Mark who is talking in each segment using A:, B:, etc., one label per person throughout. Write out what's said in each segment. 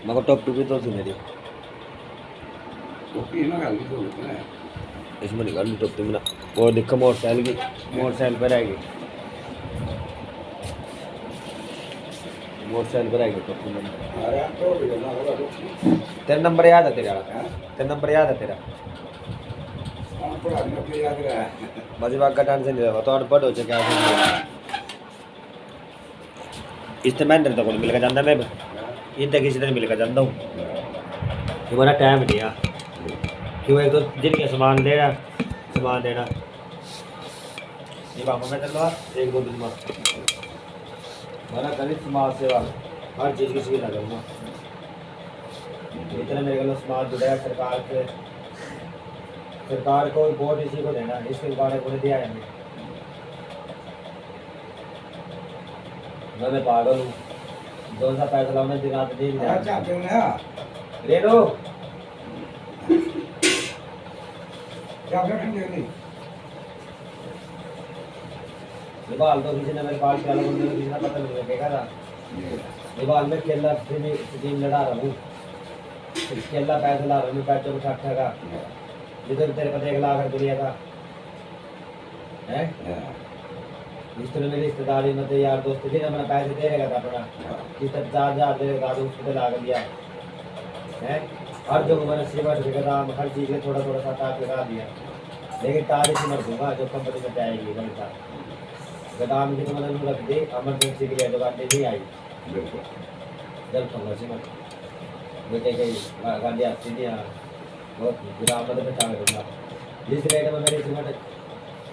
A: मगर top to भी तो थी मेरी
B: टोपी ना गाल तो होता है
A: इसमें निकाल ली टॉप टू में वो दिक्कत मोटरसाइकिल पर आएगी मोटरसाइकिल पर आएगी टॉप टू में
B: अरे आप तो भी ना होगा
A: तेरा नंबर याद है तेरा नंबर याद है तेरा
B: आप पढ़ा के याद रहा है
A: मजबाग का टेंशन नहीं लेगा तो अनपढ़ हो जाए क्या इस्तेमाल तो कोई मिलकर जाता मैं इधर किसी दिन मिलकर जाता हूँ तुम्हारा टाइम नहीं आ क्यों एक तो जिनके सामान देना ये बाबा मैं चल रहा एक दो दिन बाद मेरा गरीब समाज सेवा हर चीज़ की सुविधा करूँगा इतना मेरे को समाज जुड़ा है सरकार को वोट इसी को देना इसके बारे को दिया है मैं पागल हूँ जो सा पैसा लाने दिन रात नहीं दिया
B: चाहते हो ना
A: ले लो
B: क्या ठंडे नहीं
A: निवाल तो किसी ने मेरे पास क्या लोगों ने किसी ने पता नहीं लगेगा ना निवाल में केला टीम लड़ा रहा हूँ केला पैसा ला रहा हूँ पैसे को ठग ठगा जिधर तेरे को 1 लाख रुपये दिया था हैं इस तरह मेरी रिश्तेदारी में तो यार दोस्त थी ना मैंने पैसे दे रहेगा था अपना किस तरह 4,000 दे रहेगा तो उसको ला कर दिया है हर जगह मैंने सेवा दाम हर चीज़ में थोड़ा थोड़ा सा टाप लगा दिया लेकिन तारीख ही मर दूंगा जो कंपनी में जाएगी गलता गोदाम की तो मैंने रख दी एमरजेंसी के लिए दुकान नहीं आई जब समझ मत बेटे कहीं गाड़ी आती नहीं बहुत ग्राम में बैठा दूंगा जिस रेट में मेरी सीमेंट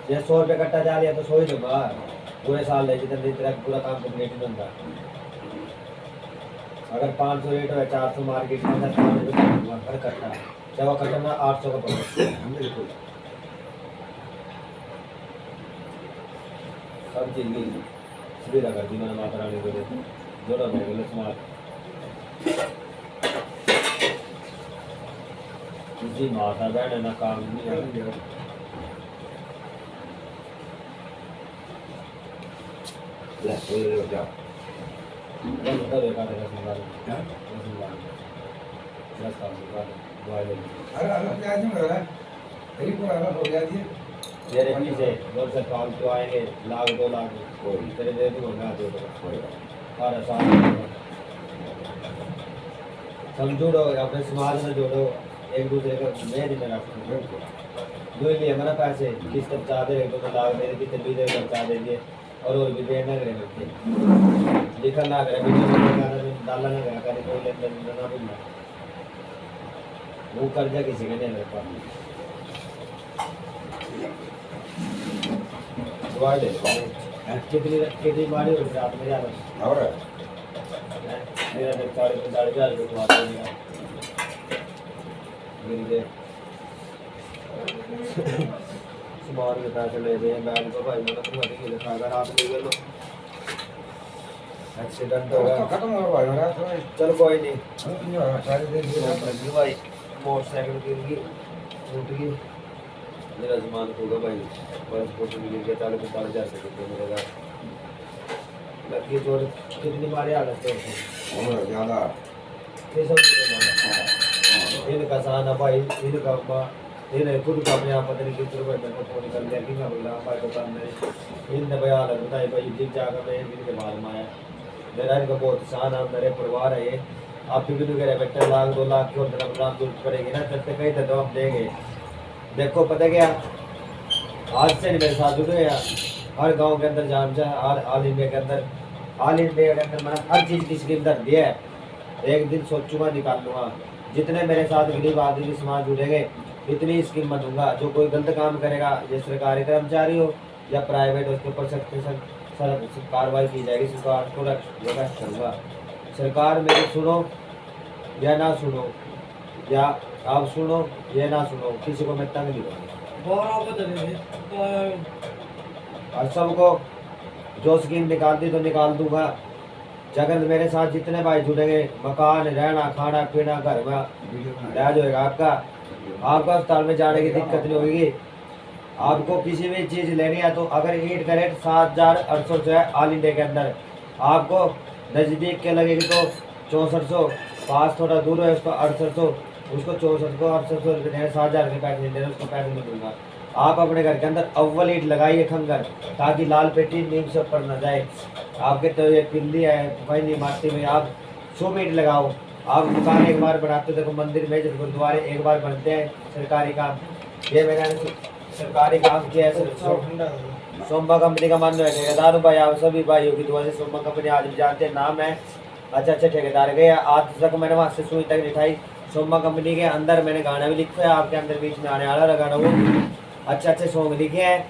A: जैसे 100 रुपये कट्टा जा लिया तो 100 ही दूंगा पूरे साल ले जितने तेरा पूरा काम कंप्लीट नहीं होता अगर 500 रेट हो 400 मार्केट में 10 रुपये दूंगा हर कट्टा चाहे वो कट्टा में 800 का पड़ेगा बिल्कुल सब चीज़ की सुविधा कर दी मैंने माता रानी को जोड़ा हो गया समाज किसी माता बहन ना काम नहीं है तेरे पीछे जब से काम तो आएंगे 1 लाख 2 लाख तेरे दे दूंगा मैं दे दूंगा और आसान सब जोड़ो अपने समाज में जोड़ो एक दूसरे का मैं नहीं मेरा दो ही लिए मैंने पैसे किस तक चाह दे तो मैं लाख दे कितने भी दे चाह दे दिए और भी देर ना करे बच्चे लिखा ना करे वीडियो डालना ना करे करे कोई लेन देन ना मिलना वो कर्जा किसी का नहीं मेरे पास दुआ दे कितनी मारी हो रात में ज्यादा
B: और
A: मेरा तो 40,000 रुपये दुआ देगा मेरी दे सुमार के पैसे ले रहे हैं बैग को भाई मतलब तुम्हारे के लिए अगर आप ले लो एक्सीडेंट हो गया
B: खत्म हो गया मेरा
A: चल कोई नहीं
B: सारे दे
A: भाई मोटरसाइकिल गिर गई टूट गई मेरा सामान होगा भाई बस फोटो गिर गया 40-45,000 रुपये मेरे घर लड़की चोर कितनी मारी हालत है
B: और ज्यादा
A: ये सब इनका साना भाई इनका अम्मा इन्हें खुद का अपने आप पता नहीं किस रुपये में फोन कर लिया कि मैं बोला भाई दुकान में इन भाई हालत बताई भाई जिस जगह में इनके बाद में आया मेरा इनका बहुत सान है मेरे परिवार है ये आप भी कह रहे बेटे 1 लाख 2 लाख की और जरूरत पड़ेगी ना चलते कहीं तो हम देंगे देखो पता क्या आज से मेरे साथ जुड़े हैं हर गांव के अंदर जान चाहे ऑल इंडिया के अंदर मैंने हर चीज़ की स्कीम धर दी है एक दिन सोचूंगा निकाल लूँगा जितने मेरे साथ गरीब आदमी समाज जुड़ेंगे इतनी स्कीम में दूंगा जो कोई गलत काम करेगा ये सरकारी कर्मचारी हो या प्राइवेट उसके ऊपर सख्त कार्रवाई की जाएगी सरकार को रिक्वेस्ट करूँगा सरकार मेरी सुनो या ना सुनो या आप सुनो या ना सुनो किसी को मैं तंग नहीं करूँगा और सबको जो स्कीम निकाल दी तो निकाल दूंगा अगर मेरे साथ जितने भाई जुड़ेंगे मकान रहना खाना पीना घर में इलाज होएगा आपका अस्पताल में जाने की दिक्कत नहीं होगी आपको किसी भी चीज़ लेनी है तो अगर ईट का रेट 7,800 से है ऑल इंडिया के अंदर आपको नज़दीक के लगेगी तो 6400 पास थोड़ा दूर है उसको 6800, उसको 64 को 6800 रुपये देना, 7000 के पैसे दे रहे उसको पैसे नहीं दूंगा। आप अपने घर के अंदर अव्वल ईंट लगाइए खंगर, ताकि लाल पेटी नीम से ऊपर न जाए। आपके तो ये पिल्ली है पहली माटी में, आप 100 ईंट लगाओ। आप दुकान एक बार बनाते हो, देखो मंदिर में गुरुद्वारे एक बार बनते हैं सरकारी काम। ये मैंने सरकारी काम किया है। सोमा कंपनी का मान है ठेकेदार हूँ भाई, आप सभी भाइयों की दुआ से सोमा कंपनी आज भी जानते हैं, नाम है। अच्छे अच्छे ठेकेदार गए, आज तक मैंने वहाँ से सुई तक लिखाई सोमा कंपनी के अंदर। मैंने गाना भी लिखा है, आपके अंदर बीच में आने वाला गाना, वो अच्छे अच्छे सॉन्ग लिखे हैं।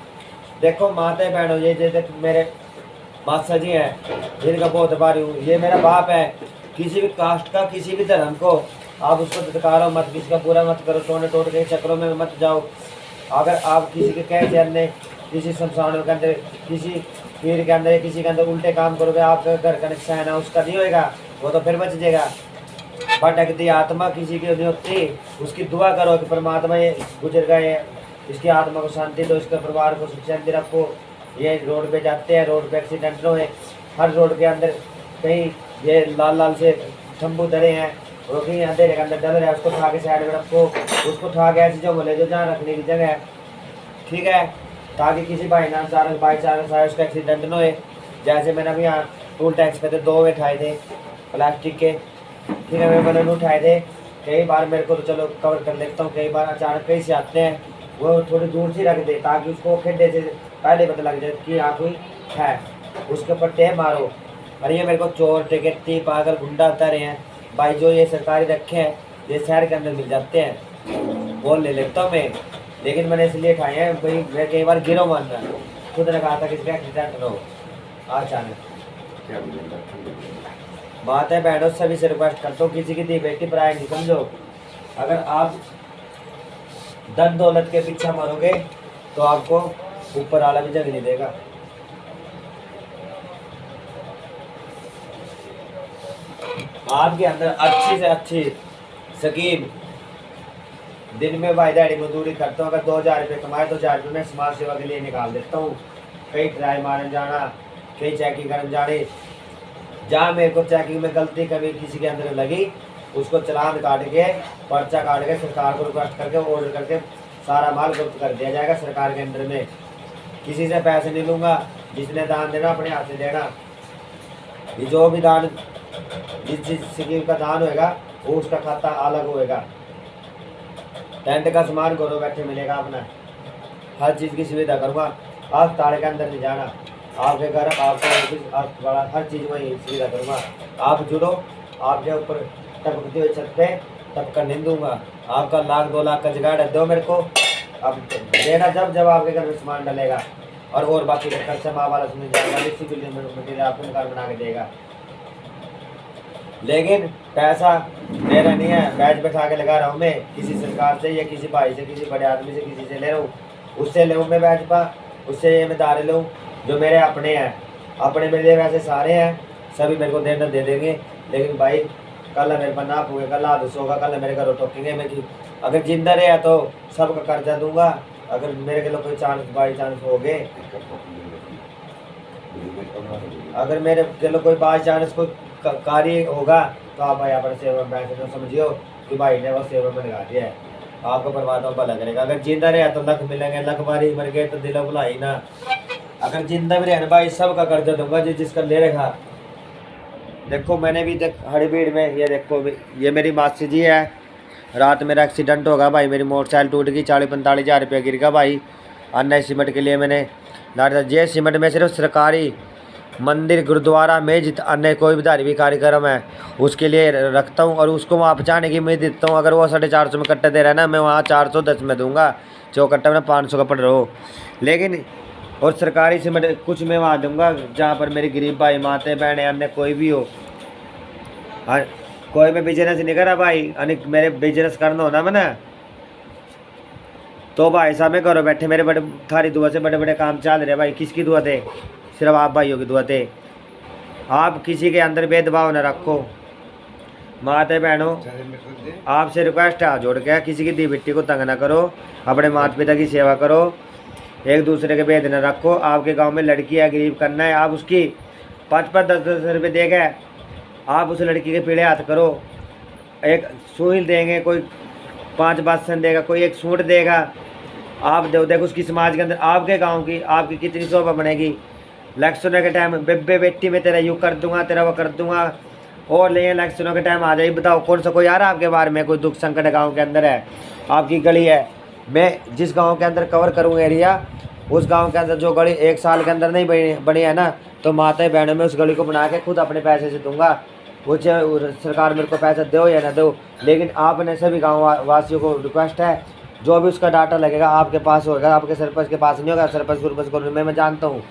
A: देखो माता बहनों, ये जैसे मेरे मास्टर जी हैं जिनका बहुत आभारी हूँ। ये मेरा बाप है। किसी भी कास्ट का, किसी भी धर्म को आप उसको धत्कारो मत, किसी का बुरा मत करो, टोने टोट के चक्रों में मत जाओ। अगर आप किसी के कह चलने, किसी शमशानों के अंदर, किसी पीर के अंदर, किसी के अंदर उल्टे काम करोगे, आपका घर का नुकसान है उसका नहीं होएगा, वो तो फिर बच जाएगा। भटकती आत्मा किसी की नहीं होती, उसकी दुआ करो कि परमात्मा ये गुजर गए, इसकी आत्मा को शांति दो, इसके परिवार को सुख शांति रखो। ये रोड पे जाते हैं, रोड पे एक्सीडेंट हुए, हर रोड के अंदर कहीं ये लाल लाल से तंबू धरे हैं, वो कहीं अंधेरे के अंदर डल रहा है, उसको उठा के साइड में रखो, उसको उठा के ऐसी जगह ले जो जहाँ रखने की जगह है, ठीक है, ताकि किसी बाई चांस आए उसका एक्सीडेंट न होए। जैसे मैंने अभी यहाँ टूल टैक्स पे थे 2 उठाए थे प्लास्टिक के, ठीक है, मैं मैंने उठाए थे। कई बार मेरे को तो चलो कवर कर लेता हूँ, कई बार अचानक कहीं से आते हैं, वो थोड़ी दूर से रख दे ताकि उसको खेडे से पहले पता लग जाए कि यहाँ कोई है, उसके ऊपर टेप मारो। और ये मेरे को चोर टिकट्टी पागल गुंडा उतारे हैं भाई, जो ये सरकारी रखे हैं, ये शहर के अंदर मिल जाते हैं, वो ले लेता हूँ मैं। लेकिन मैंने इसलिए खाए हैं भाई, मैं कई बार गिरो मानना, खुद ने कहा था कि इसका एक्सीडेंट न हो अचानक। बात है बहनों, सभी से रिक्वेस्ट करता हूँ, किसी की दी बेटी पराया नहीं समझो। अगर आप धन दौलत के पीछे मरोगे तो आपको ऊपर वाला भी जग नहीं देगा। आपके अंदर अच्छी से अच्छी स्कीम, दिन में भाई दिहाड़ी मजदूरी करता हूँ, अगर 2000 रुपये कमाए 2000 रुपये मैं समाज सेवा के लिए निकाल देता हूँ। कहीं ट्राई मारने जाना, कहीं चेकिंग करने जाने, जहाँ मेरे को चेकिंग में गलती कभी किसी के अंदर लगी, उसको चलान काट के, पर्चा काट के, सरकार को रिक्वेस्ट करके, ऑर्डर करके सारा माल गुप्त कर दिया जाएगा सरकार के अंदर में। किसी से पैसे नहीं लूँगा, जिसने दान देना अपने हाथ से देना। ये जो भी दान, जिस स्कीम का दान होएगा वो उसका खाता अलग होएगा। टेंट का सामान घरों बैठे मिलेगा अपना, हर चीज़ की सुविधा करूँगा। आप ताड़े के अंदर नहीं जाना, आपके घर, आपका ऑफिस, आप बड़ा, हर चीज़ में ये सुविधा करूँगा। आप जुड़ो, आपके ऊपर टपकते हुए छत पे टपका नहीं दूँगा। आपका 1 लाख 2 लाख का जुगाड़ है, दो मेरे को, अब देना जब आपके घर में सामान डलेगा, और बाकी का खर्चा माँ वाला सुन जाएगा, इसी के लिए मटेरियल आपको मकान बना के देगा। लेकिन पैसा मेरा नहीं है, बैच बैठा के लगा रहा हूँ मैं, किसी सरकार से या किसी भाई से, किसी बड़े आदमी से, किसी से ले रहा हूँ, उससे ले मैं बैच पा, उससे ये मैं दारे लूँ जो मेरे अपने हैं। अपने मेरे वैसे सारे हैं, सभी मेरे को देना दे देंगे, लेकिन भाई कल मेरे पर नाप होगा, कल हादसा होगा, कल मेरे घर टोकेंगे। मैं कि अगर जिंदा रहे तो सबका कर्जा दूंगा, अगर मेरे के लोग कोई चांस बाई चांस हो गए, अगर मेरे के लोग कोई बाई चांस कोई कार्य होगा तो आप भाई अपने सेवा में बैठ समझियो कि भाई ने वो सेवा में लगा दिया है, आपको परमात्मा भला करेगा। अगर जिंदा रहे तो लख मिलेंगे, लख बारी मर गए तो दिल बुलाई ना। अगर जिंदा भी रहे भाई सबका कर्जा दूंगा जिसका ले रखा। देखो मैंने भी हरी भीड़ में, ये देखो ये मेरी मासी जी है, रात मेरा एक्सीडेंट होगा भाई, मेरी मोटरसाइकिल टूट गई, 40-45 हज़ार रुपया गिर गया भाई। अन्य सीमेंट के लिए मैंने लाटा, ये सीमेंट में सिर्फ सरकारी मंदिर गुरुद्वारा में जित अन्य कोई भी धार्मिक कार्यक्रम है उसके लिए रखता हूँ, और उसको वहाँ पहुँचाने की उम्मीद देता हूँ। अगर वो 450 में कट्टे दे रहा है ना, मैं वहाँ 410 में दूंगा, जो कट्टा में 500 का पड़ रहा हो। लेकिन और सरकारी सीमेंट कुछ मैं वहाँ दूंगा जहाँ पर मेरी गरीब भाई माते बहनें अन्य कोई भी हो। हाँ, कोई मैं बिजनेस नहीं कर रहा भाई, अनेक मेरे बिजनेस करना होना मैंने तो भाई साहब मैं घरों बैठे, मेरे बड़े थारी दुआ से बड़े बड़े काम चल रहे भाई। किसकी दुआ थे? सिर्फ आप भाइयों की दुआ थे। आप किसी के अंदर भेदभाव न रखो। माता बहनों, आपसे रिक्वेस्ट है जोड़ के, किसी की दी बेटी को तंग ना करो, अपने माता पिता की सेवा करो, एक दूसरे के भेद न रखो। आपके गांव में लड़की है, गरीब करना है, आप उसकी 5-5, 10-10 रुपये देगा, आप उस लड़की के पीड़े हाथ करो, एक सुई देंगे, कोई 5 बासन देगा, कोई एक सूट देगा। आप देखो उसकी समाज के अंदर आपके गांव की आपकी कितनी शोभा बनेगी। इलेक्शनों के टाइम बेबे बेटी में तेरा यूँ कर दूंगा, तेरा वो कर दूंगा। और ले इलेक्शनों के टाइम आ जाए, बताओ कौन सा कोई आ रहा है आपके बारे में? कोई दुख संकट गांव के अंदर है, आपकी गली है। मैं जिस गांव के अंदर कवर करूँगा एरिया, उस गांव के अंदर जो गली 1 साल के अंदर नहीं बनी है ना, तो माता बहनों में उस गली को बना के खुद अपने पैसे से दूंगा। वो सरकार मेरे को पैसा दो या ना दो, लेकिन आपने सभी गाँव वासियों को रिक्वेस्ट है, जो भी उसका डाटा लगेगा आपके पास होगा, आपके सरपंच के पास नहीं होगा। सरपंच को मैं जानता हूँ,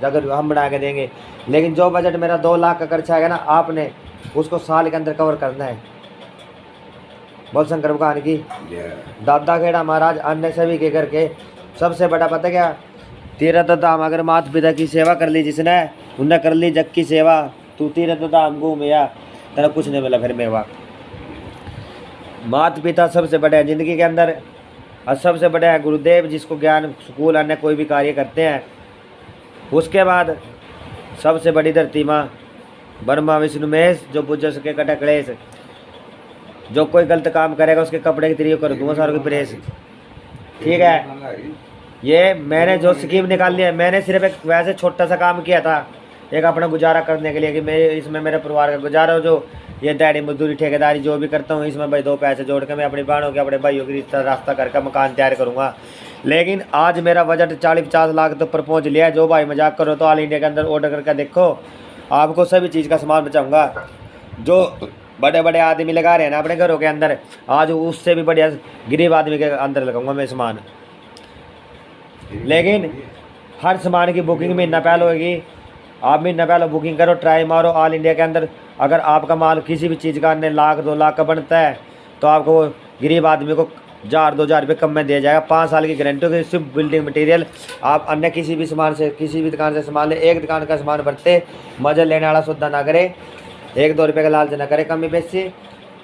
A: अगर हम बना के देंगे। लेकिन जो बजट मेरा 2 लाख का खर्चा आएगा ना, आपने उसको साल के अंदर कवर करना है। बोल शंकर भगवान की। दादा खेड़ा महाराज अन्य सभी के करके सबसे बड़ा पता क्या, तीर्थ धाम अगर माता पिता की सेवा कर ली जिसने, उनने कर ली जग की सेवा। तू तीर्थ धाम घूमया, तेरा कुछ नहीं मिला फिर मेवा। माता पिता सबसे बड़े हैं जिंदगी के अंदर, और सबसे बड़े हैं गुरुदेव, जिसको ज्ञान स्कूल अन्य कोई भी कार्य करते हैं। उसके बाद सबसे बड़ी धरती माँ ब्रह्मा विष्णु महेश, जो बुझ सके कटा क्लेश। जो कोई गलत काम करेगा उसके कपड़े की तरीके कर दूंगा सारों की प्रेस। ठीक है, ये मैंने जो स्कीम निकाल ली है, मैंने सिर्फ एक वैसे छोटा सा काम किया था, एक अपना गुजारा करने के लिए, कि मैं इसमें मेरे परिवार का गुजारा हो। जो ये दिहाड़ी मजदूरी ठेकेदारी जो भी करता हूँ, इसमें भाई 2 पैसे जोड़ के मैं अपनी बहनों के अपने भाइयों की रास्ता करके मकान तैयार करूँगा। लेकिन आज मेरा बजट 40-50 लाख तो पर पहुँच लिया है। जो भाई मजाक करो तो ऑल इंडिया के अंदर ऑर्डर करके देखो, आपको सभी चीज़ का सामान बचाऊँगा। जो बड़े बड़े आदमी लगा रहे हैं ना अपने घरों के अंदर, आज उससे भी बढ़िया गरीब आदमी के अंदर लगाऊंगा मैं सामान। लेकिन हर सामान की बुकिंग महीना पहले होगी। आप महीना पहले बुकिंग करो, ट्राई मारो ऑल इंडिया के अंदर। अगर आपका माल किसी भी चीज़ का अन्य 1-2 लाख का बनता है, तो आपको गरीब आदमी को 1000-2000 रुपये कम में दिया जाएगा। 5 साल की गारंटी होगी। सिर्फ बिल्डिंग मटेरियल आप अन्य किसी भी सामान से, किसी भी दुकान से सामान ले, एक दुकान का सामान भरते मजा लेने वाला सौदा ना करे, 1-2 रुपये का लालच ना करे कमी बेसी,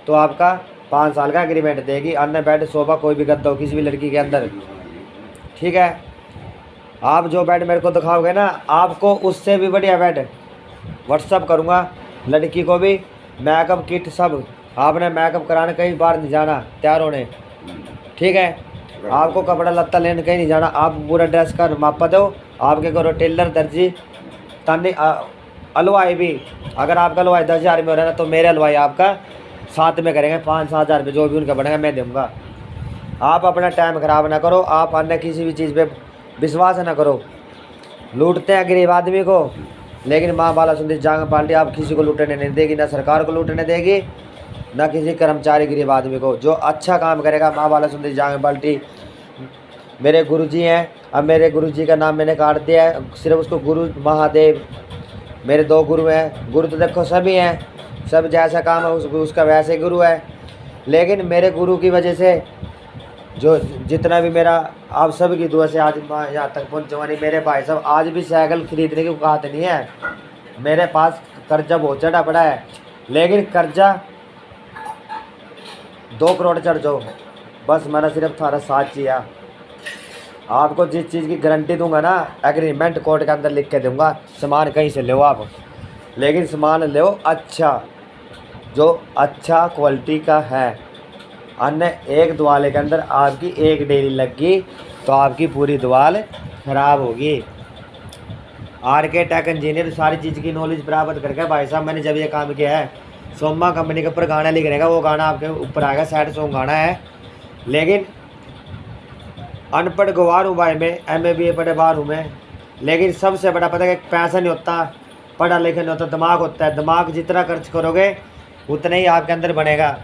A: तो आपका 5 साल का एग्रीमेंट देगी। अन्य बेड सोफा कोई भी गद्दा हो किसी भी लड़की के अंदर। ठीक है, आप जो बेड मेरे को दिखाओगे ना, आपको उससे भी बढ़िया बेड व्हाट्सअप करूँगा। लड़की को भी मेकअप किट सब, आपने मेकअप कराने कहीं बाहर नहीं जाना तैयार होने। ठीक है, आपको कपड़ा लत्ता लेने कहीं नहीं जाना, आप पूरा ड्रेस का मापा दो। आपके घरों टेलर दर्जी तानी हलवाई भी, अगर आपका हलवाई 10,000 में हो रहा है ना, तो मेरे हलवाई आपका 7 में करेंगे। 5-7 हज़ार रुपये जो भी उनका बनेगा मैं दूँगा। आप अपना टाइम ख़राब ना करो, आप अन्य किसी भी चीज़ पे विश्वास ना करो। लूटते हैं गरीब आदमी को, लेकिन माँ बाला सुंदरी जांग पार्टी आप किसी को लूटने नहीं देगी, ना सरकार को लूटने देगी, ना किसी कर्मचारी गरीब आदमी को। जो अच्छा काम करेगा, माँ बाला सुंदरी जांग पार्टी मेरे गुरुजी हैं। अब मेरे गुरुजी का नाम मैंने काट दिया है, सिर्फ उसको गुरु महादेव। मेरे 2 गुरु हैं। गुरु तो देखो सभी हैं, सब जैसा काम है उसका वैसे गुरु है। लेकिन मेरे गुरु की वजह से जो जितना भी मेरा, आप सब की दुआ से आज यहाँ तक पहुँचा नहीं। मेरे भाई साहब आज भी साइकिल खरीदने की औकात नहीं है। मेरे पास कर्जा बहुत चढ़ा पड़ा है, लेकिन कर्जा 2 करोड़ चढ़ जाओ, बस मेरा सिर्फ थारा साथ चाहिए। आपको जिस चीज़ की गारंटी दूंगा ना, एग्रीमेंट कोर्ट के अंदर लिख के दूंगा। सामान कहीं से लो आप, लेकिन सामान लो अच्छा, जो अच्छा क्वालिटी का है। अन्य एक दीवाल के अंदर आपकी एक डेली लग गई तो आपकी पूरी दीवार खराब होगी। आर्किटेक्ट इंजीनियर सारी चीज़ की नॉलेज प्राप्त करके भाई साहब मैंने जब ये काम किया है, सोमा कंपनी के ऊपर गाना लिख रहेगा, वो गाना आपके ऊपर आएगा, सैड सॉन्ग गाना है। लेकिन अनपढ़ गवार हूँ भाई मैं, MA BA पढ़े बाहर हूँ मैं। लेकिन सबसे बड़ा पता है कि पैसा नहीं होता, पढ़ा लिखा नहीं होता, दिमाग होता है। दिमाग जितना खर्च करोगे उतना ही आपके अंदर बनेगा,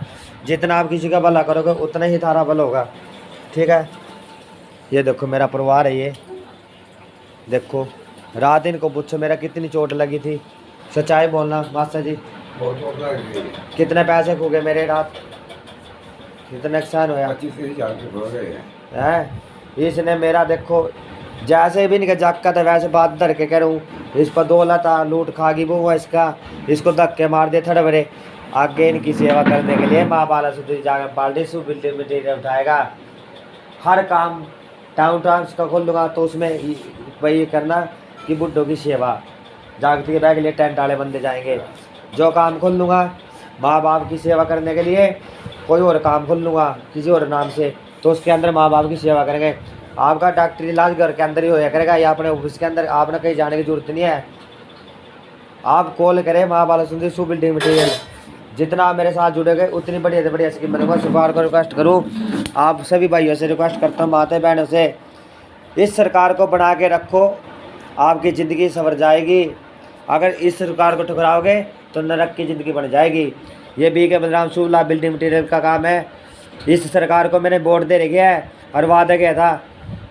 A: जितना आप किसी का भला करोगे उतना ही थारा भला होगा। ठीक है, ये देखो मेरा परिवार है, ये देखो। रात इनको पूछो मेरा कितनी चोट लगी थी, सच्चाई बोलना मास्टर जी। कितने पैसे खो गए मेरे रात, कितने नुकसान होया।
B: 25,000
A: है इसने मेरा देखो, जैसे भी इनका जाका था वैसे बात धर के कह रहा हूँ, इस पर 2 लाता लूट खा गई वो इसका, इसको धक्के मार दे थड़े बड़े। आगे इनकी सेवा करने के लिए माँ बाला सुधरी जाकर पार्टी सु बिल्डिंग मटीरियल उठाएगा। हर काम टाउन टाउन्स का खोल लूँगा, तो उसमें वही करना कि बुड्ढों की सेवा, जागती के बैग के लिए टेंट वाले बंदे जाएंगे। जो काम खोल लूँगा माँ बाप की सेवा करने के लिए कोई और काम खोल लूँगा किसी और नाम से, तो उसके अंदर माँ बाप की सेवा करेंगे। आपका डॉक्टरी इलाज घर के अंदर ही होया करेगा या अपने ऑफिस के अंदर, आपने कहीं जाने की जरूरत नहीं है। आप कॉल करें माँ बाला सुंदरी सु बिल्डिंग मटीरियल, जितना आप मेरे साथ जुड़ेंगे उतनी बढ़िया से बढ़िया स्कीम बनूंगा। सरकार को रिक्वेस्ट करूँ, आप सभी भाइयों से रिक्वेस्ट करता हूँ, माता बहनों से, इस सरकार को बना के रखो, आपकी ज़िंदगी संवर जाएगी। अगर इस सरकार को ठुकराओगे तो नरक की ज़िंदगी बन जाएगी। ये बी के बलराम शुभलाभ बिल्डिंग मटीरियल का काम है। इस सरकार को मैंने वोट दे रखा है और वादा किया था,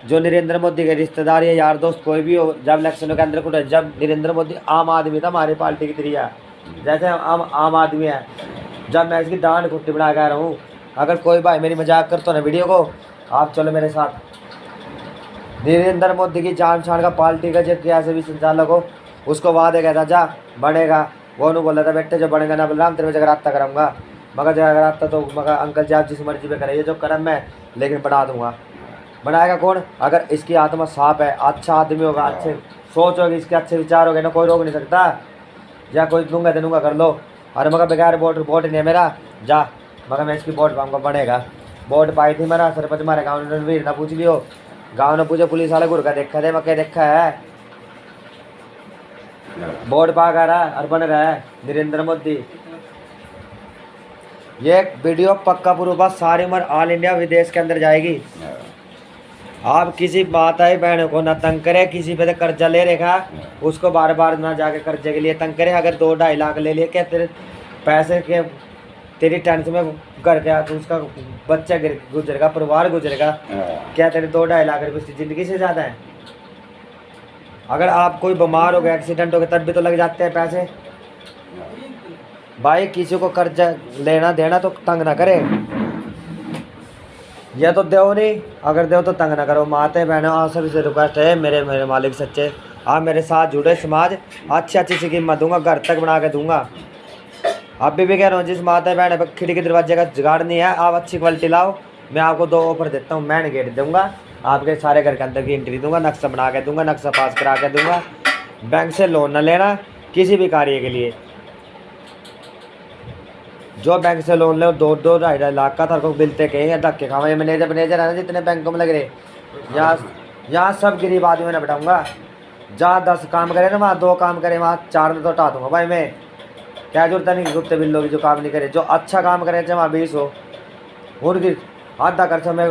A: जो नरेंद्र मोदी के रिश्तेदार या यार दोस्त कोई भी हो, जब इलेक्शनों के अंदर कुछ, जब नरेंद्र मोदी आम आदमी था हमारी पार्टी की तरीका, जैसे हम आम आदमी है, जब मैं इसकी डांड घुट्टी बना के आ रहा हूँ। अगर कोई भाई मेरी मजाक करता ना वीडियो को, आप चलो मेरे साथ। नरेंद्र मोदी की जान छान का पार्टी का जो क्या से भी संचालक हो, उसको वादे कहता जा बढ़ेगा, वो नहीं बोला था बेटे जो बढ़ेगा ना बलराम तेरे में जगराता कराऊंगा, मगर जगराता तो मगर अंकल जी आप जिस मर्जी पे करें, ये जो करम मैं लेकिन बना दूंगा। बनाएगा कौन? अगर इसकी आत्मा साफ है, अच्छा आदमी होगा, अच्छे सोच होगी, इसके अच्छे विचार हो गए ना, कोई रोक नहीं सकता। या कोई दूंगा तो दूंगा कर लो, अरे मगर बेकार वोट नहीं है मेरा जा, मगर मैं इसकी वोट पाऊंगा बढ़ेगा। वोट पाई थी मेरा सरपंच हमारे गाँव ने, रणवीर ना पूछ लियो, गाँव ने पूछे पुलिस वाले गुर का देखा थे, मक्के देखा है, वोट पा कर रहा और बन रहा है नरेंद्र मोदी। ये वीडियो पक्का पूर्व सारी उम्र ऑल इंडिया विदेश के अंदर जाएगी। आप किसी माताएं बहनों को ना तंग करे, किसी पे तो कर्जा ले रखा उसको बार बार ना जाके कर्जे के लिए तंग करे। अगर 2-2.5 लाख ले लिए, क्या तेरे पैसे के तेरी टेंशन में घर के तो उसका बच्चा गुजरेगा, परिवार गुजरेगा, क्या तेरे 2-2.5 लाख रुपये उसकी ज़िंदगी से ज़्यादा है? अगर आप कोई बीमार हो गया, एक्सीडेंट हो गया, तब भी तो लग जाते हैं पैसे। भाई किसी को कर्जा लेना देना तो तंग ना करे, या तो दो नहीं, अगर दो तो तंग ना करो। माते बहनों आप सभी से रिक्वेस्ट है, मेरे मालिक सच्चे, आप मेरे साथ जुड़े, समाज अच्छी स्कीम दूंगा, घर तक बना के दूंगा। अभी भी कह रहा हूँ, जिस माता बहन पर खिड़की दरवाजे का जुगाड़ नहीं है, आप अच्छी क्वालिटी लाओ, मैं आपको 2 ऑफर देता हूँ। मैन गेट दूंगा, आपके सारे घर के अंदर की एंट्री दूंगा, नक्शा बना के दूंगा, नक्शा पास करा के दूंगा। बैंक से लोन न लेना किसी भी कार्य के लिए, जो बैंक से लोन ले 2-2-2.5 लाख का थार को बिलते कहीं धक्के खावे। मैनेजर है ना जितने बैंकों में लग रहे, यहाँ सब गरीब आदमी ने बैठाऊँगा। जहाँ 10 काम करे ना वहाँ 2 काम करे, वहाँ 4 में तो हटा दूँगा। भाई मैं क्या जरूरत नहीं गुप्ते बिल्लों की, जो काम नहीं करे, जो अच्छा काम करे चाहे वहाँ 20 हो, उनकी आधा खर्चा मैं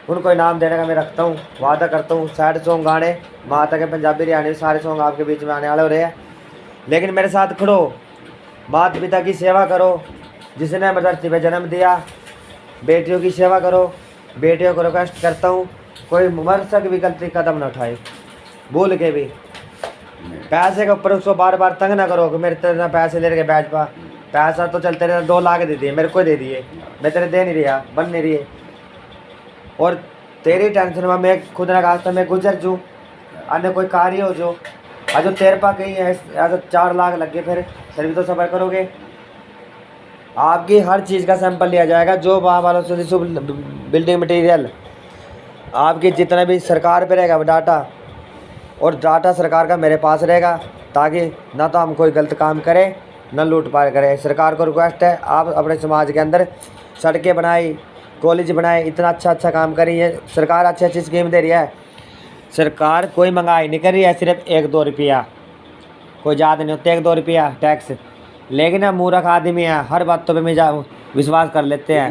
A: उनको इनाम देने का मैं रखता हूँ, वादा करता हूँ। सैड सॉन्ग गाने माता के पंजाबी हरियाणवी सारे सॉन्ग आपके बीच में आने वाले हो रहे हैं, लेकिन मेरे साथ खड़ो, माता पिता की सेवा करो, जिसने धरती पे जन्म दिया, बेटियों की सेवा करो। बेटियों को रिक्वेस्ट करता हूँ, कोई मर सक भी गलती कदम न उठाए, भूल के भी। पैसे के ऊपर उसको बार बार तंग ना करो कि मेरे तेरे पैसे ले के बैठ पा, पैसा तो चलते रहे, 2 लाख दे दिए मेरे को, दे दिए, मैं तेरे दे नहीं रहा, बन नहीं रही है, और तेरी टेंशन में मैं खुद ना खास्ता मैं गुजर जूँ, अन्य कोई कार्य हो जो आज तेरे पा कहीं है, आज 4 लाख लग गए, फिर भी तो सफ़र करोगे। आपकी हर चीज़ का सैंपल लिया जाएगा, जो वहाँ वालों से बिल्डिंग मटेरियल, आपकी जितना भी सरकार पे रहेगा डाटा, और डाटा सरकार का मेरे पास रहेगा, ताकि ना तो हम कोई गलत काम करें न लूट पाट करें। सरकार को रिक्वेस्ट है, आप अपने समाज के अंदर सड़कें बनाई, कॉलेज बनाए, इतना अच्छा काम करी है सरकार, अच्छी स्कीम दे रही है सरकार। कोई महंगाई नहीं कर रही है, सिर्फ 1-2 रुपया, कोई ज़्यादा नहीं होते 1-2 रुपया टैक्स, लेकिन हम मूर्ख आदमी हैं, हर बातों पे विश्वास कर लेते हैं।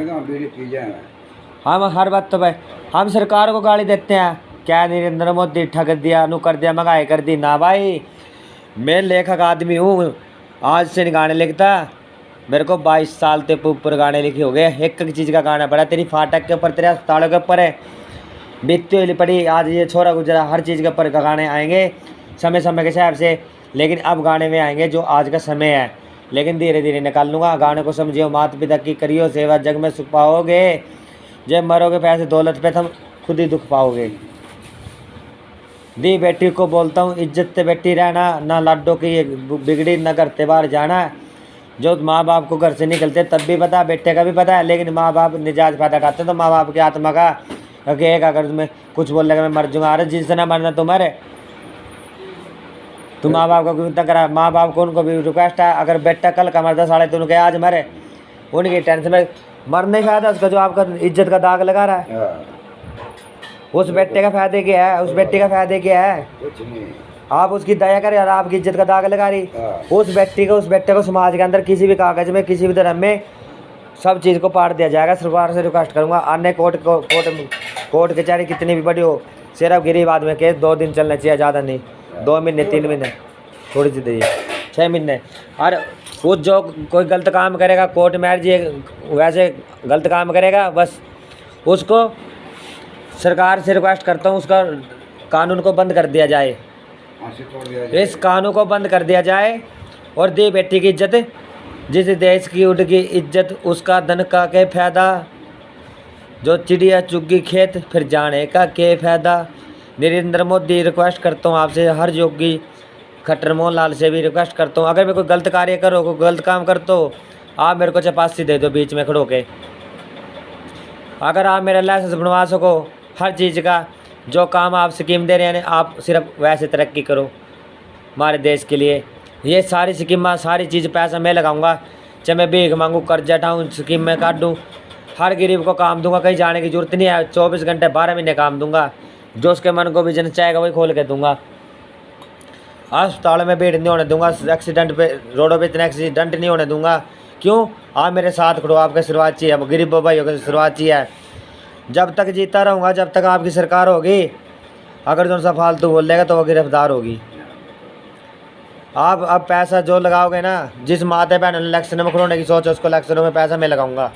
A: हम हर बात पे हम सरकार को गाली देते हैं, क्या नरेंद्र मोदी ठग दिया, नु कर दिया, महंगाई कर दी। ना भाई, मैं लेखक आदमी हूँ, आज से नहीं गाने लिखता, मेरे को 22 साल से ऊपर गाने लिखे हो गए। एक चीज़ का गाना पड़ा, तेरी फाटक के ऊपर, तेरे अस्पतालों के ऊपर है बीतती हुई पड़ी, आज ये छोरा गुजरा, हर चीज़ के ऊपर गाने आएंगे समय के हिसाब से, लेकिन अब गाने में आएंगे जो आज का समय है, लेकिन धीरे धीरे निकाल लूँगा। गाने को समझियो, माता पिता की करियो सेवा, जग में सुख पाओगे, जब मरोगे पैसे दौलत पे तुम खुद ही दुख पाओगे। दी बेटी को बोलता हूँ, इज्जत से बेटी रहना, ना लाडो की बिगड़ी, ना घर से बाहर जाना। जो माँ बाप को घर से निकलते तब भी पता, बेटे का भी पता है, लेकिन माँ बाप निजाज फायदा उठाते तो माँ बाप की आत्मा का एक, अगर तुम्हें कुछ बोल लगा मैं मर जाऊँगा, अरे जिससे ना मरना तुम मरे, तुम माँ बाप को क्यों तक करा। माँ बाप को उनको भी रिक्वेस्ट है, अगर बेटा कल का मरता साढ़े तुम के आज मरे, उनकी टेंशन में मरने का फायदा उसका, जो आपका इज्जत का दाग लगा रहा है।
B: हाँ,
A: उस बेटे का फायदे क्या है, उस बेटे का फायदे क्या है?
B: कुछ नहीं।
A: आप उसकी दया करें और आपकी इज्जत का दाग लगा रही।
B: हाँ।
A: उस बेटे को समाज के अंदर किसी भी कागज में, किसी भी धर्म में सब चीज़ को पाट दिया जाएगा। सरकार से रिक्वेस्ट करूंगा, अन्य कोर्ट कचहरी कितनी भी बड़ी हो, सिर्फ गरीब आदमी केस 2 दिन चलना चाहिए, ज़्यादा नहीं। 2 महीने 3 महीने थोड़ी सी दीजिए, 6 महीने। और वो जो कोई गलत काम करेगा कोर्ट में जी वैसे गलत काम करेगा, बस उसको सरकार से रिक्वेस्ट करता हूँ उसका कानून को बंद कर दिया जाए,
B: फांसी तोड़ दिया जाए।
A: इस कानून को बंद कर दिया जाए और दे बेटी की इज्जत। जिस देश की उड़गी इज्जत उसका धन का क्या फायदा, जो चिड़िया चुग्गी खेत फिर जाने का क्या फायदा। नरेंद्र मोदी रिक्वेस्ट करता हूँ आपसे, हर योगी खट्टर मोहन लाल से भी रिक्वेस्ट करता हूँ, अगर मैं कोई गलत कार्य करो, कोई गलत काम कर तो आप मेरे को चपासी दे दो बीच में खड़ो के। अगर आप मेरा लाइसेंस बनवा सको, हर चीज़ का जो काम आप स्कीम दे रहे हैं आप सिर्फ वैसे तरक्की करो हमारे देश के लिए। ये सारी स्कीम, सारी चीज़ पैसा मैं लगाऊंगा, चाहे मैं भीख मांगूँ, कर्जा उठाऊँ, स्कीम में काटूँ, हर गरीब को काम दूंगा, कहीं जाने की जरूरत नहीं है। 24 घंटे 12 महीने काम दूंगा, जो उसके मन को बिजनेस चाहेगा वही खोल के दूंगा। अस्पताल में भीड़ नहीं होने दूंगा, एक्सीडेंट पे रोडों पे इतने एक्सीडेंट नहीं होने दूंगा। क्यों? आप मेरे साथ खड़ो, आपका शुरुआत चाहिए, अब गरीब भाइयों की शुरुआत चाहिए। जब तक जीता रहूँगा, जब तक आपकी सरकार होगी, अगर जो सा फालतू बोल देगा तो वो गिरफ्तार होगी। आप अब पैसा जो लगाओगे ना, जिस माते बहन इलेक्शन में खड़ोने की सोच है उसको इलेक्शनों में पैसा मैं लगाऊंगा।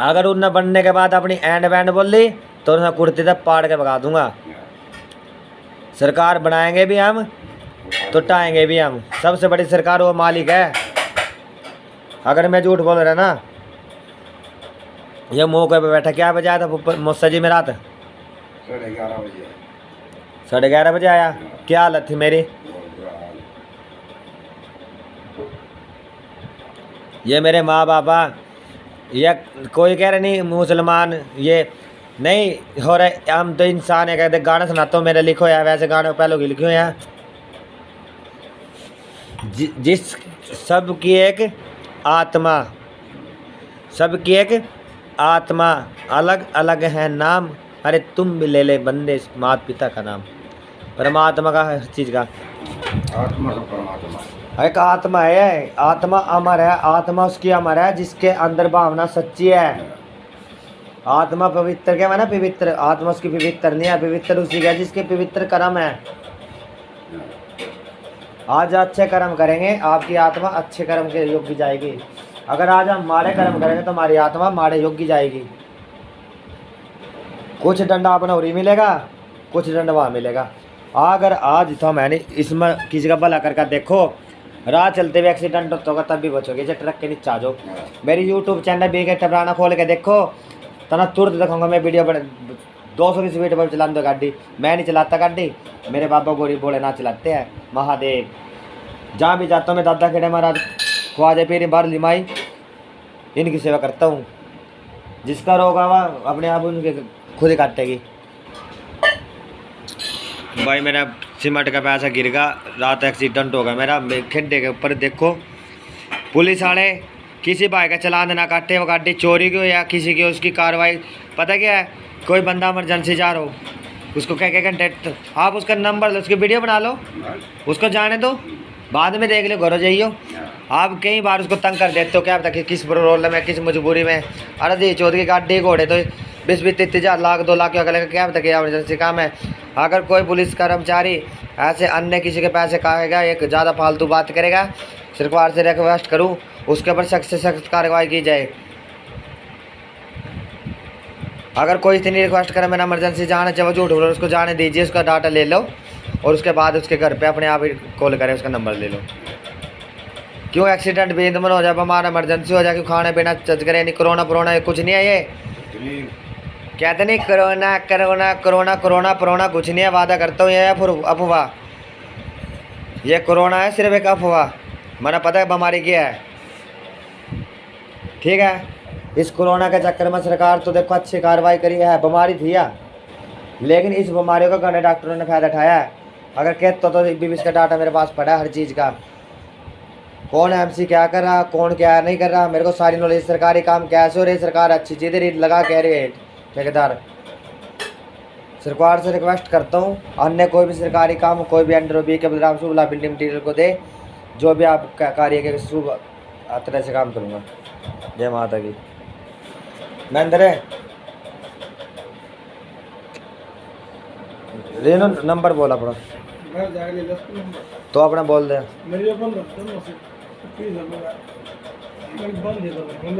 A: अगर उन बनने के बाद अपनी एंड बैंड बोल ली तो उन्हें कुर्ती तक पाड़ के भगा दूंगा। सरकार बनाएंगे भी हम तो टाएंगे भी हम। सबसे बड़ी सरकार वो मालिक है। अगर मैं झूठ बोल रहा ना, ये मौके पे बैठा क्या बजाया था मुझसे जी में रात
B: 11:30 बजे।
A: 11:30 बजे आया। क्या हालत थी मेरी? ये मेरे माँ बापा, या कोई कह रहे नहीं मुसलमान, ये नहीं हो रहे, हम तो इंसान है। कहते गाना सुनाता हूँ मेरे लिखो है, वैसे गाने पहले की लिखे हुए हैं। जिस सबकी एक आत्मा, सबकी एक आत्मा, अलग अलग है नाम, अरे तुम भी ले ले बंदे माता पिता का नाम। परमात्मा का हर चीज़ का
B: आत्मा का परमात्मा
A: एक आत्मा है, आत्मा अमर है, आत्मा उसकी अमर है जिसके अंदर भावना सच्ची है। आत्मा पवित्र क्या माना? पवित्र। आत्मा उसकी पवित्र नहीं है, पवित्र उसी का जिसके पवित्र कर्म है। आज अच्छे कर्म करेंगे, आपकी आत्मा अच्छे कर्म के योग्य जाएगी। अगर आज हम माड़े कर्म करेंगे तो हमारी आत्मा माड़े योग्य जाएगी। कुछ दंड अपना उरी मिलेगा, कुछ दंड वहाँ मिलेगा। अगर आज तो मैंने इसमें किसी का भला करके देखो, राह चलते हुए एक्सीडेंट होगा तब भी बचोगे। जब ट्रक के नीचे आ जाओ, मेरी यूट्यूब चैनल बी के टपराना खोल के देखो, तना तुरंत दिखाऊंगा मैं वीडियो बड़े 200 की स्पीड पर चला दो गाड़ी। मैं नहीं चलाता गाड़ी, मेरे बाबा गोरी बोले ना चलाते हैं। महादेव जहाँ भी जाता हूँ मैं दादा खेड़े महाराज ख्वाजा पीर बार लिमाई इनकी सेवा करता हूँ। जिसका रोग आवा अपने आप उनके खुद ही काटेगी। भाई मेरा सीमेंट का पैसा गिर गया, रात एक्सीडेंट हो गया मेरा खड्डे के ऊपर। देखो पुलिस वाले किसी भाई का चलान ना काटे, वो गाड़ी चोरी की हो या किसी की, उसकी कार्रवाई पता क्या है? कोई बंदा इमरजेंसी जा रहा हो, उसको क्या घंटे आप उसका नंबर लो, उसकी वीडियो बना लो, उसको जाने दो, बाद में देख लो, घर जाइयो। आप कई बार उसको तंग कर देते हो, क्या पता कि किस प्रॉब्लम में, किस मजबूरी में। अरे जी चौथ की गाड़ी घोड़े तो 20-30 हज़ार लाख 2 लाख क्या पता क्या इमरजेंसी काम है। अगर कोई पुलिस कर्मचारी ऐसे अन्य किसी के पैसे खाएगा, एक ज़्यादा फालतू बात करेगा, सरकार से रिक्वेस्ट करूं उसके ऊपर सख्त से सख्त कार्रवाई की जाए। अगर कोई इतनी रिक्वेस्ट करे मेरा इमरजेंसी जाना चाहे, झूठ बोलो, उसको जाने दीजिए, उसका डाटा ले लो और उसके बाद उसके घर पे अपने आप ही कॉल करें, उसका नंबर ले लो। क्यों एक्सीडेंट बेदमन हो जाए, हमारा इमरजेंसी हो जाए, क्यों खाने पीना चच करे नहीं, कोरोना पुरोना कुछ नहीं है। ये कहते नहीं corona corona corona corona corona कुछ नहीं है, वादा करता हूँ, ये फिर अफवाह। ये कोरोना है सिर्फ एक अफवाह, मैंने पता है बीमारी क्या है। ठीक है, इस कोरोना के चक्कर में सरकार तो देखो अच्छी कार्रवाई करी है, बीमारी थी या, लेकिन इस बीमारी को गणे डॉक्टरों ने फायदा उठाया है। अगर कहते तो 20 का डाटा मेरे पास पड़ा है हर चीज़ का।
C: कौन एमसी क्या कर रहा, कौन क्या नहीं कर रहा, मेरे को सारी नॉलेज। सरकारी काम कैसे हो रहे, सरकार अच्छी चीज़ें लगा कह रही है ठेकेदार। सरकार से रिक्वेस्ट करता हूँ अन्य कोई भी सरकारी काम, कोई भी अंडर बी के बलराम शुभला बिल्डिंग मटीरियल को दे, जो भी आप कार्य के शुभ तरह से काम करूँगा। जय माता की। महेंद्र रेनो नंबर बोला अपना, तो अपना बोल दे।
D: मेरी अपन